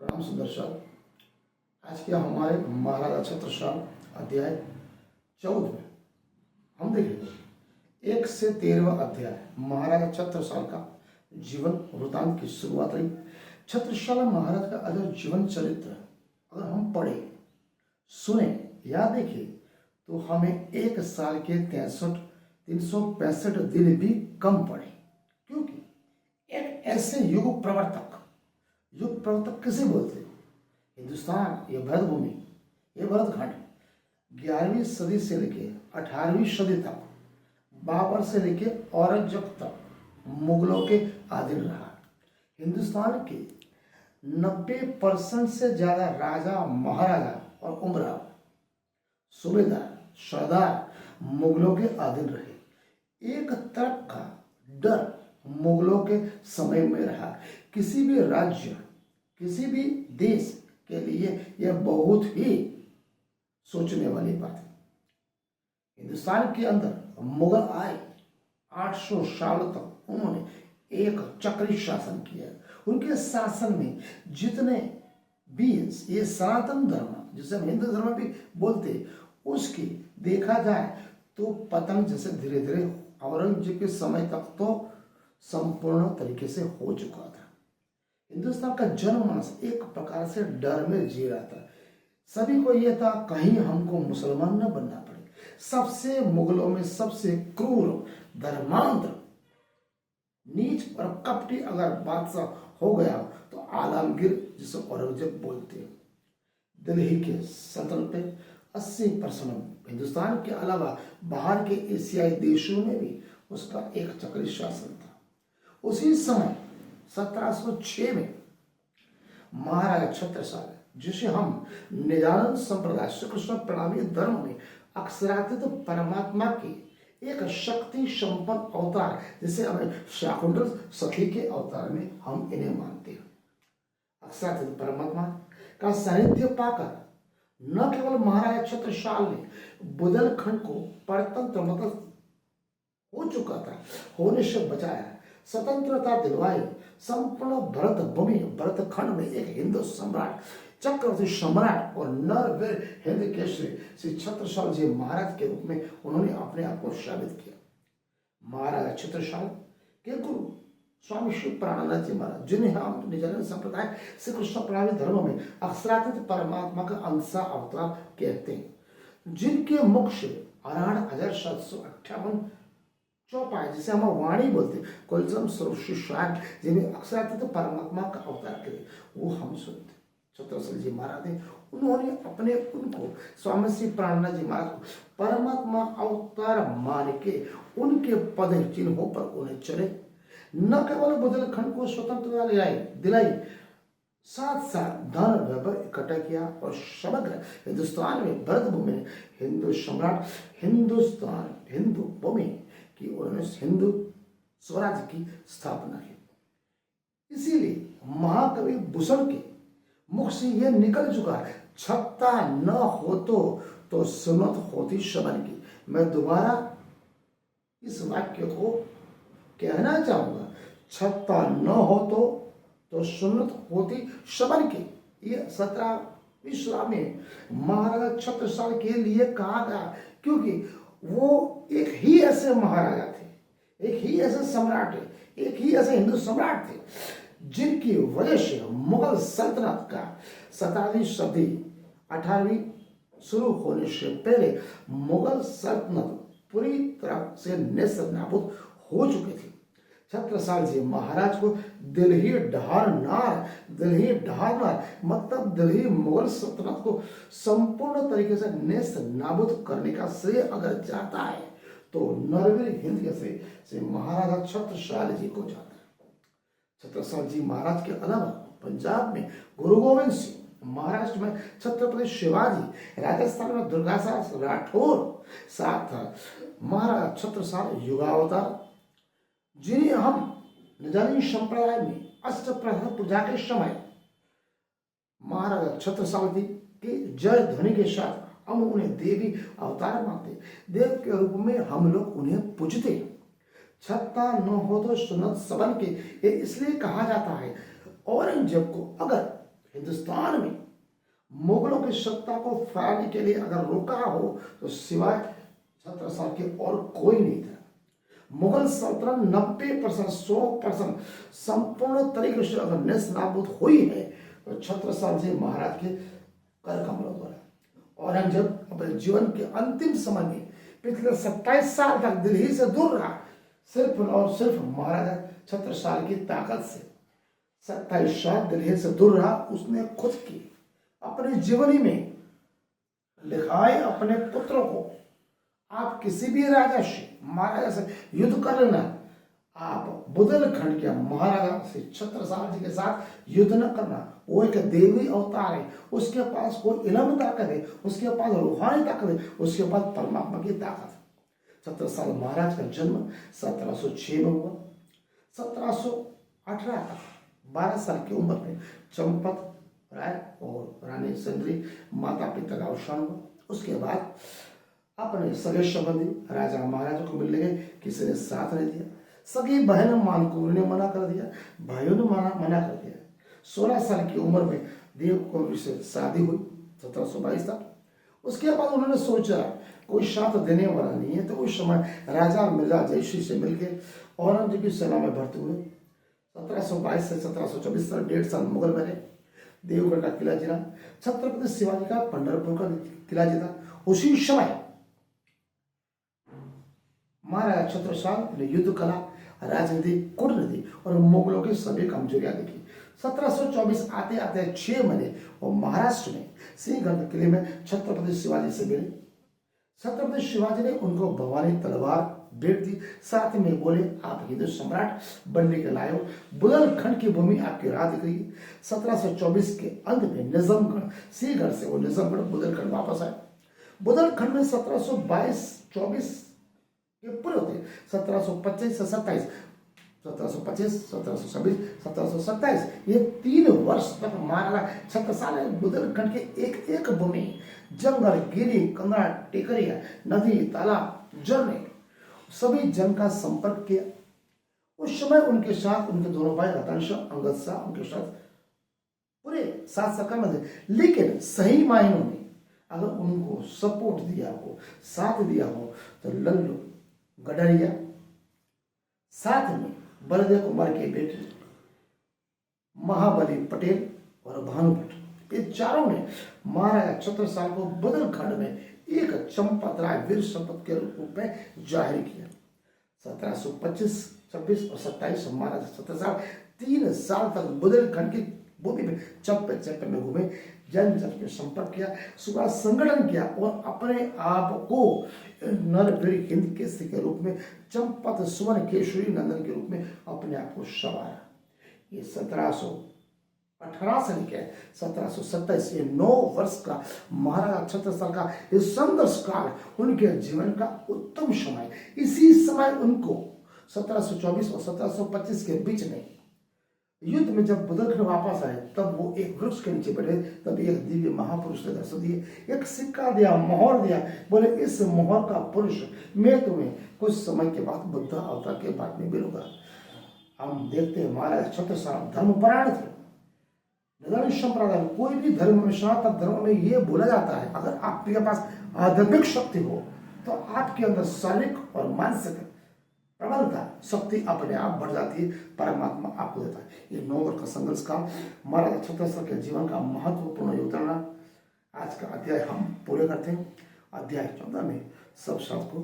प्रणाम सुदर्शन। आज के हमारे महाराजा छत्रसाल अध्याय 14 में हम देखेंगे 1 से 13वां अध्याय महाराजा छत्रसाल का जीवन वृतांत की शुरुआत रही। छत्रसाल महाराज का अगर जीवन चरित्र अगर हम पढ़े सुने या देखें तो हमें 1 साल के 365 दिन भी कम पड़े, क्योंकि एक ऐसे युग प्रवर्तक किसे बोलते हैं? हिंदुस्तान, ये भरत भूमि, ये भरतखंड 11वीं सदी से लेकर 18वीं सदी तक, बाबर से लेकर औरंगजेब तक मुगलों के अधीन रहा। हिंदुस्तान के 90% से ज्यादा राजा, महाराजा और उमरा, सूबेदार, सरदार मुगलों के अधीन रहे। एक तरफ का डर मुगलों के समय में रहा। किसी भी राज्य, किसी भी देश के लिए यह बहुत ही सोचने वाली बात है। हिंदुस्तान के अंदर मुगल आए 800 साल तक उन्होंने एक चक्री शासन किया। उनके शासन में जितने भी ये सनातन धर्म, जिसे हम हिंदू धर्म भी बोलते, उसकी देखा जाए तो पतन जैसे धीरे धीरे औरंगजेब के समय तक तो संपूर्ण तरीके से हो चुका था। हिंदुस्तान का जनमानस एक प्रकार से डर में जी रहा था। सभी को यह था कहीं हमको मुसलमान न बनना पड़े। सबसे मुगलों में सबसे क्रूर, धर्मांध, नीच और कपटी अगर बादशाह हो गया तो आलमगीर, जिसे औरंगजेब बोलते हैं। दिल्ली के सल्तनत पे 80% हिंदुस्तान के अलावा बाहर के एशियाई देशों में भी उसका एक चक्री शासन था। उसी समय 1706 में महाराजा छत्रसाल, जिसे हम निजानंद संप्रदाय श्री कृष्ण प्रणामी धर्म में अक्षरातीत परमात्मा के एक शक्ति संपन्न अवतार, जिसे हमें शाकुंतल सखी के अवतार में हम इन्हें मानते हैं। अक्षरातीत परमात्मा का सानिध्य पाकर न केवल महाराजा छत्रसाल ने बुंदेलखंड को परतंत्र मतलब हो चुका था होने से बचाया, स्वतंत्रता दिलवाई, संपूर्ण भरत भूमि, भरतखंड में एक हिंदू सम्राट, चक्रवर्ती सम्राट और नरवीर हिंद केसरी श्री छत्रसाल जी महाराज के रूप में उन्होंने अपने आप को साबित किया। महाराजा छत्रसाल के गुरु स्वामी श्री प्राणानंद जी महाराज, जिन्हें हम निजानंद संप्रदाय श्री कृष्ण प्रणामी धर्म में अक्षरातीत परमात्मा का अंशा अवतार कहते हैं, जिनके मुख से 18,758 चौपाई, जिसे हम वाणी बोलते, कुलजम स्वरूप शिष्यार्थ, जिन्हें अक्षरातीत परमात्मा का अवतार करे, वो हम सुनते। छत्रसाल जी महाराज ने उन्होंने अपने उनको स्वामी श्री प्राणानंद जी महाराज को परमात्मा अवतार मान के उनके पद चिन्हों पर उन्हें चले। न केवल बुंदेलखंड को स्वतंत्रता दिलाई, साथ साथ धन वैभव इकट्ठा किया और समग्र हिंदुस्तान में भरत भूमि में हिंदू सम्राट, हिंदुस्तान, हिंदू भूमि कि उन्होंने हिंदू स्वराज्य की स्थापना की। इसीलिए महाकवि भूषण के मुख से यह निकल चुका है, छत्ता न हो तो सुन्नत होती शबन की। मैं दोबारा इस वाक्य को कहना चाहूंगा, छत्ता न हो तो सुन्नत होती शबन की। ये 17वीं शताब्दी में महाराजा छत्रसाल के लिए कहा गया, क्योंकि वो एक ही ऐसे महाराजा थे, एक ही ऐसे सम्राट थे, एक ही ऐसे हिंदू सम्राट थे, जिनकी वजह से मुगल सल्तनत का 17वीं सदी 18वीं शुरू होने से पहले मुगल सल्तनत पूरी तरह से नेस्त नाबूद हो चुकी थी। छत्रसाल जी महाराज को दिल्ली ढारनार मतलब दिल्ली मुगल सल्तनत को संपूर्ण तरीके से नेस्त नाबूद करने का श्रेय अगर जाता है तो नरवीर हिंद केसरी से महाराजा छत्रसाल जी को जाता है। छत्रसाल जी महाराज के अलावा पंजाब में गुरु गोविंद सिंह, महाराष्ट्र में छत्रपति शिवाजी, राजस्थान में दुर्गादास राठौर, साथ महाराजा छत्रसाल युगावतार, जिन्हें हम निजानंद संप्रदाय में अष्टप्रधान पूजा के समय महाराजा छत्रसाल जी के जय ध्वनि के साथ हम उन्हें देवी अवतार मानते, देव के रूप में हम लोग उन्हें पूजते। छत्ता न हो तो सुन्नत सबन के, ये इसलिए कहा जाता है। औरंगजेब को अगर हिंदुस्तान में मुगलों की सत्ता को फैलाने के लिए अगर रोका हो तो सिवाय छत्रसाल के और कोई नहीं था। मुगल सल्तनत 90% 100% संपूर्ण तरीके से अगर नेस नाबूद हुई है तो छत्रसाल जी महाराज के कर कमलों द्वारा। औरंगजेब अपने जीवन के अंतिम समय में पिछले 27 साल तक दिल्ली से दूर रहा, सिर्फ और सिर्फ महाराजा छत्रसाल की ताकत से 27 साल दिल्ली से दूर रहा। उसने खुद की अपनी जीवनी में लिखा है अपने पुत्रों को, आप किसी भी राजा से महाराजा से युद्ध कर लेना, आप बुंदेलखंड के महाराजा से छत्रसाल जी के साथ युद्ध न करना। वो एक देवी अवतार है, उसके पास कोई इल्म ताकत है, उसके पास रूहानी ताकत है, उसके पास परमात्मा की ताकत है। छत्रसाल महाराज का जन्म 1706 में हुआ। 1718 तक 12 साल की उम्र में चंपत राय और रानी सुंदरी माता पिता का अवसान हुआ। उसके बाद अपने सगे संबंधी राजा महाराजा को मिलने गए, किसी ने साथ नहीं दिया। सगी बहन मानकुर ने मना कर दिया, भाइयों ने मना कर दिया। 16 साल की उम्र में देव कौर से शादी हुई 1722 तक। उसके बाद उन्होंने सोचा कोई साथ देने वाला नहीं है, तो उस समय राजा मिर्जा जयश्री से मिलकर औरंगजेब की सेना में भर्ती हुए। 1722 से 1724 तक 1.5 साल मुगल में रहे। देवगढ़ का किला जीता, छत्रपति शिवाजी का पंढरपुर का किला जीता। उसी समय महाराजा छत्रसाल ने युद्ध कला, राजनीति, कूटनीति और मुगलों की सभी कमजोरियां देखी। 1724 आते आते 6 महीने और महाराष्ट्र में सिंहगढ़ के किले में छत्रपति शिवाजी से मिले। छत्रपति शिवाजी ने उनको भवानी तलवार भेंट दी, साथ में बोले आप हिंदू सम्राट बनने के लायक हो, बुंदेलखंड की भूमि आपकी राह दिख रही है। 1724 के अंत में निजामगढ़, सिंहगढ़ से वो निजामगढ़ बुंदेलखंड वापस आए। बुंदेलखंड में 1722-24 ये पूरे होते 1725 से 27, 1725, 1726, 1727 ये 3 वर्ष तक महाराजा छत्रसाल ने बुंदेलखंड के एक एक भूमि, जंगल, गिरी, कंगड़ा, टेकरिया, नदी, तालाब, झरने सभी जन का संपर्क किया। उस समय उनके साथ उनके दोनों भाई रतन शाह, अंगद शाह उनके साथ पूरे साथ सरकार में थे। लेकिन सही मायनों में अगर उनको सपोर्ट दिया हो, साथ दिया हो तो लल्लू गडरिया, साथ में बलदेव कुमार के बेटे महाबली पटेल और भानुभट्ट, ये चारों ने महाराजा छत्रसाल को बुंदेलखंड में एक चंपत राय वीर संपत के रूप में जाहिर किया। 1725, 26 और 27 महाराजा छत्रसाल 3 साल तक बुंदेलखंड की भूमि में चप्पे चप्पे में घूमे, जन जन में संपर्क किया, सुबह संगठन किया और अपने आप को नरवीर हिंद केसरी के रूप में, चंपत सुवर्ण केशरी नंदन के रूप में अपने आप को संवारा। ये 1718 से लेकर 1727 ये 9 वर्ष का महाराजा छत्रसाल का ये संघर्ष काल उनके जीवन का उत्तम समय। इसी समय उनको 1724 और 1725 के बीच में युद्ध में जब बुंदेलखंड वापस आए तब वो एक वृक्ष के नीचे बैठे, तब एक दिव्य महापुरुष ने दर्शन दिए, एक सिक्का दिया, मोहर दिया, बोले इस मोहर का पुरुष मैं तुम्हें कुछ समय के बाद बुद्ध अवतार के बाद में मिलूंगा। हम देखते हैं महाराज छत्रसाल धर्मपरायण थे, निदान संप्रदाय कोई भी धर्म में, सनातन धर्म में ये बोला जाता है अगर आपके पास आध्यात्मिक शक्ति हो तो आपके अंदर शारीरिक और मानसिक प्रबलता शक्ति अपने आप बढ़ जाती है, परमात्मा आपको देता है। ये 9 वर्ष का संघर्ष काल महाराजा छत्रसाल के जीवन का महत्वपूर्ण योगदान। आज का अध्याय हम पूरे करते हैं। अध्याय 14 में सब शास्त्र को